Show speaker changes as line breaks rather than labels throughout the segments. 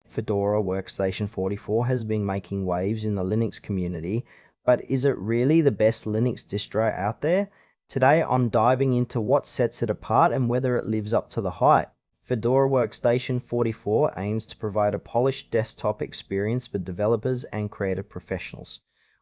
Fedora Workstation 44 has been making waves in the Linux community, but is it really the best Linux distro out there? Today I'm diving into what sets it apart and whether it lives up to the hype. Fedora Workstation 44 aims to provide a polished desktop experience for developers and creative professionals.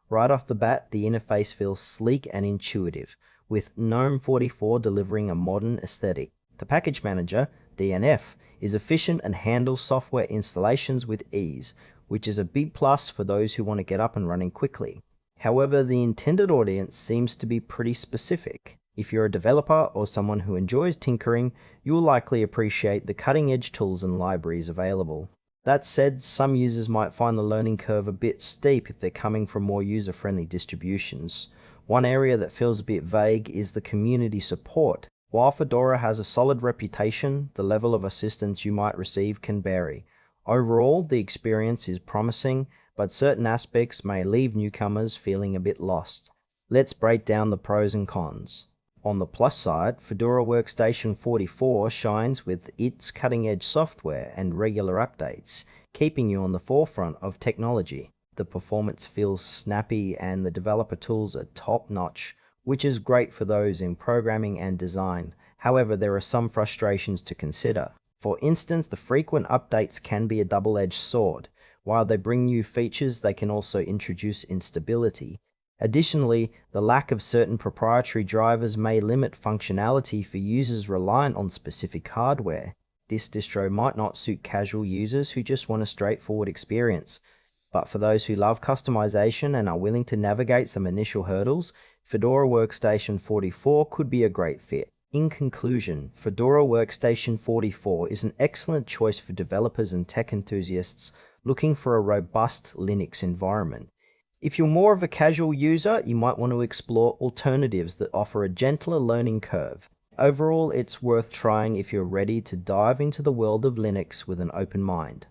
Right off the bat, the interface feels sleek and intuitive, with GNOME 44 delivering a modern aesthetic. The package manager, DNF, is efficient and handles software installations with ease, which is a big plus for those who want to get up and running quickly. However, the intended audience seems to be pretty specific. If you're a developer or someone who enjoys tinkering, you will likely appreciate the cutting-edge tools and libraries available. That said, some users might find the learning curve a bit steep if they're coming from more user-friendly distributions. One area that feels a bit vague is the community support. While Fedora has a solid reputation, the level of assistance you might receive can vary. Overall, the experience is promising, but certain aspects may leave newcomers feeling a bit lost. Let's break down the pros and cons. On the plus side, Fedora Workstation 44 shines with its cutting-edge software and regular updates, keeping you on the forefront of technology. The performance feels snappy and the developer tools are top-notch, which is great for those in programming and design. However, there are some frustrations to consider. For instance, the frequent updates can be a double-edged sword. While they bring new features, they can also introduce instability. Additionally, the lack of certain proprietary drivers may limit functionality for users reliant on specific hardware. This distro might not suit casual users who just want a straightforward experience. But for those who love customization and are willing to navigate some initial hurdles, Fedora Workstation 44 could be a great fit. In conclusion, Fedora Workstation 44 is an excellent choice for developers and tech enthusiasts looking for a robust Linux environment. If you're more of a casual user, you might want to explore alternatives that offer a gentler learning curve. Overall, it's worth trying if you're ready to dive into the world of Linux with an open mind.